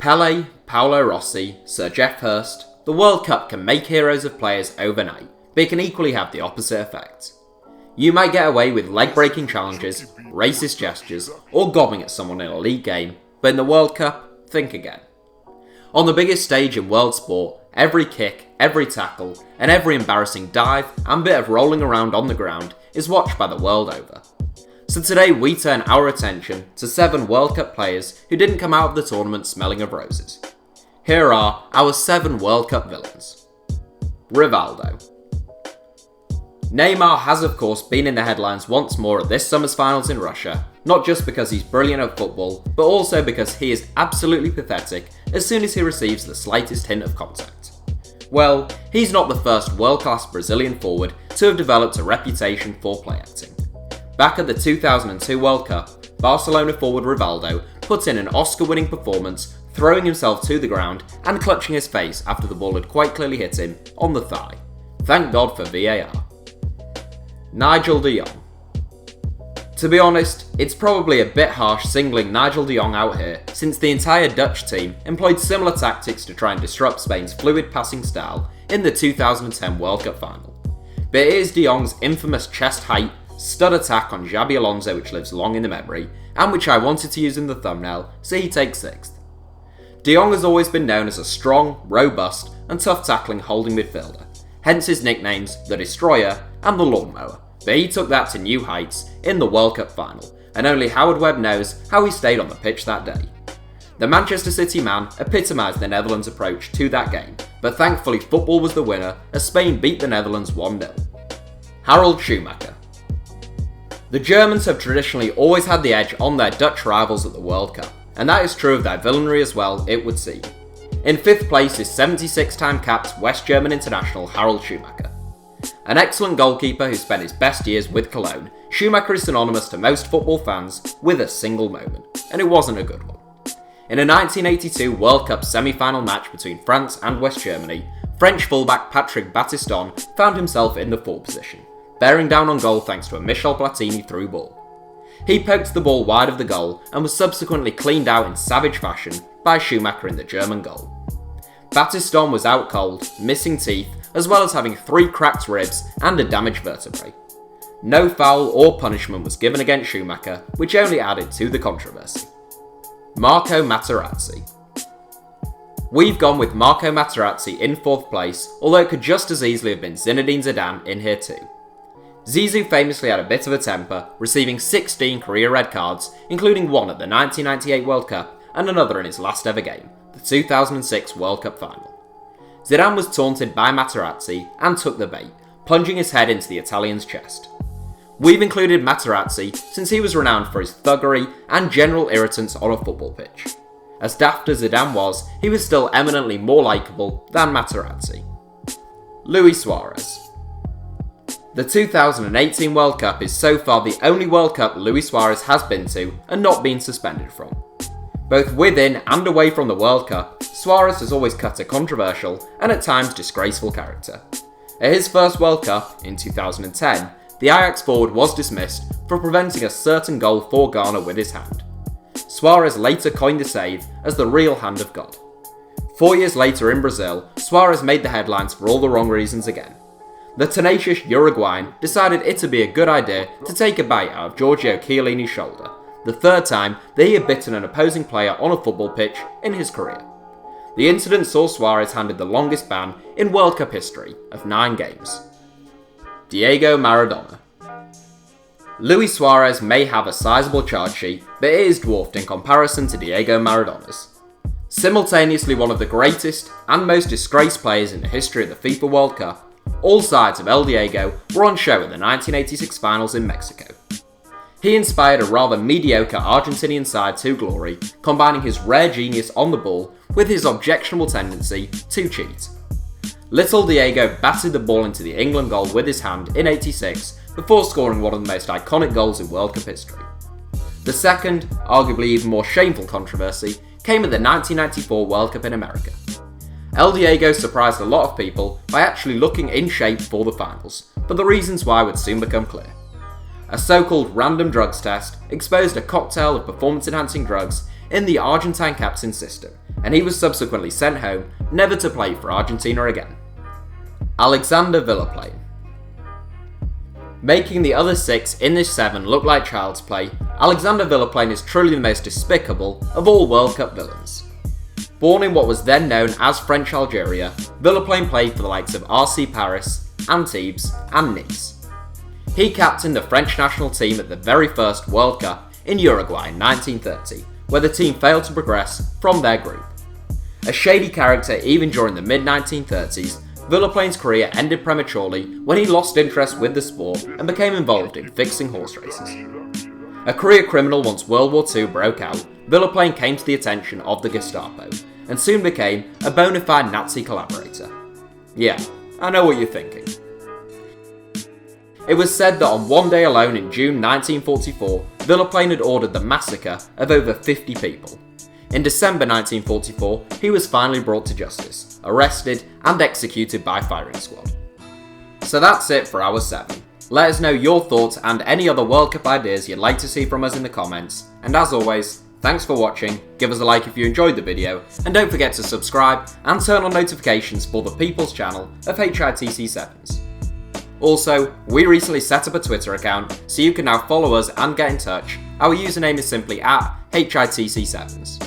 Pele, Paolo Rossi, Sir Geoff Hurst, the World Cup can make heroes of players overnight, but it can equally have the opposite effect. You might get away with leg-breaking challenges, racist gestures, or gobbing at someone in a league game, but in the World Cup, think again. On the biggest stage in world sport, every kick, every tackle, and every embarrassing dive and bit of rolling around on the ground is watched by the world over. So today we turn our attention to 7 World Cup players who didn't come out of the tournament smelling of roses. Here are our 7 World Cup villains. Rivaldo. Neymar has of course been in the headlines once more at this summer's finals in Russia, not just because he's brilliant at football, but also because he is absolutely pathetic as soon as he receives the slightest hint of contact. Well, he's not the first world-class Brazilian forward to have developed a reputation for play acting. Back at the 2002 World Cup, Barcelona forward Rivaldo put in an Oscar-winning performance, throwing himself to the ground and clutching his face after the ball had quite clearly hit him on the thigh. Thank God for VAR. Nigel Deon. To be honest, it's probably a bit harsh singling Nigel Deon out here, since the entire Dutch team employed similar tactics to try and disrupt Spain's fluid passing style in the 2010 World Cup final. But it is De Jong's infamous chest height, stud attack on Xabi Alonso which lives long in the memory, and which I wanted to use in the thumbnail, so he takes 6th. De Jong has always been known as a strong, robust, and tough tackling holding midfielder, hence his nicknames The Destroyer and The Lawnmower. But he took that to new heights in the World Cup final, and only Howard Webb knows how he stayed on the pitch that day. The Manchester City man epitomised the Netherlands' approach to that game, but thankfully football was the winner as Spain beat the Netherlands 1-0. Harald Schumacher. The Germans have traditionally always had the edge on their Dutch rivals at the World Cup, and that is true of their villainy as well, it would seem. In 5th place is 76-time capped West German international Harald Schumacher. An excellent goalkeeper who spent his best years with Cologne, Schumacher is synonymous to most football fans with a single moment, and it wasn't a good one. In a 1982 World Cup semi-final match between France and West Germany, French fullback Patrick Battiston found himself in the forward position, bearing down on goal thanks to a Michel Platini through ball. He poked the ball wide of the goal and was subsequently cleaned out in savage fashion by Schumacher in the German goal. Battiston was out cold, missing teeth, as well as having 3 cracked ribs and a damaged vertebrae. No foul or punishment was given against Schumacher, which only added to the controversy. Marco Materazzi. We've gone with Marco Materazzi in 4th place, although it could just as easily have been Zinedine Zidane in here too. Zizou famously had a bit of a temper, receiving 16 career red cards, including one at the 1998 World Cup and another in his last ever game, the 2006 World Cup final. Zidane was taunted by Materazzi and took the bait, plunging his head into the Italian's chest. We've included Materazzi since he was renowned for his thuggery and general irritance on a football pitch. As daft as Zidane was, he was still eminently more likeable than Materazzi. Luis Suarez. The 2018 World Cup is so far the only World Cup Luis Suarez has been to and not been suspended from. Both within and away from the World Cup, Suarez has always cut a controversial and at times disgraceful character. At his first World Cup, in 2010, the Ajax forward was dismissed for preventing a certain goal for Ghana with his hand. Suarez later coined the save as the real hand of God. 4 years later in Brazil, Suarez made the headlines for all the wrong reasons again. The tenacious Uruguayan decided it would be a good idea to take a bite out of Giorgio Chiellini's shoulder, the 3rd time that he had bitten an opposing player on a football pitch in his career. The incident saw Suarez handed the longest ban in World Cup history of 9 games. Diego Maradona. Luis Suarez may have a sizable charge sheet, but it is dwarfed in comparison to Diego Maradona's. Simultaneously one of the greatest and most disgraced players in the history of the FIFA World Cup, all sides of El Diego were on show at the 1986 finals in Mexico. He inspired a rather mediocre Argentinian side to glory, combining his rare genius on the ball with his objectionable tendency to cheat. Little Diego batted the ball into the England goal with his hand in '86 before scoring one of the most iconic goals in World Cup history. The second, arguably even more shameful controversy came at the 1994 World Cup in America. El Diego surprised a lot of people by actually looking in shape for the finals, but the reasons why would soon become clear. A so-called random drugs test exposed a cocktail of performance-enhancing drugs in the Argentine captain's system, and he was subsequently sent home, never to play for Argentina again. Alexandre Villaplane. Making the other 6 in this 7 look like child's play, Alexandre Villaplane is truly the most despicable of all World Cup villains. Born in what was then known as French Algeria, Villaplane played for the likes of RC Paris, Antibes and Nice. He captained the French national team at the very first World Cup in Uruguay in 1930, where the team failed to progress from their group. A shady character even during the mid-1930s, Villaplane's career ended prematurely when he lost interest with the sport and became involved in fixing horse races. A career criminal once World War II broke out, Villaplane came to the attention of the Gestapo and soon became a bona fide Nazi collaborator. Yeah, I know what you're thinking. It was said that on one day alone in June 1944, Villaplane had ordered the massacre of over 50 people. In December 1944, he was finally brought to justice, arrested and executed by firing squad. So that's it for our 7. Let us know your thoughts and any other World Cup ideas you'd like to see from us in the comments, and as always, thanks for watching, give us a like if you enjoyed the video, and don't forget to subscribe and turn on notifications for the People's channel of HITC Sevens. Also, we recently set up a Twitter account, so you can now follow us and get in touch. Our username is simply @HITC Sevens.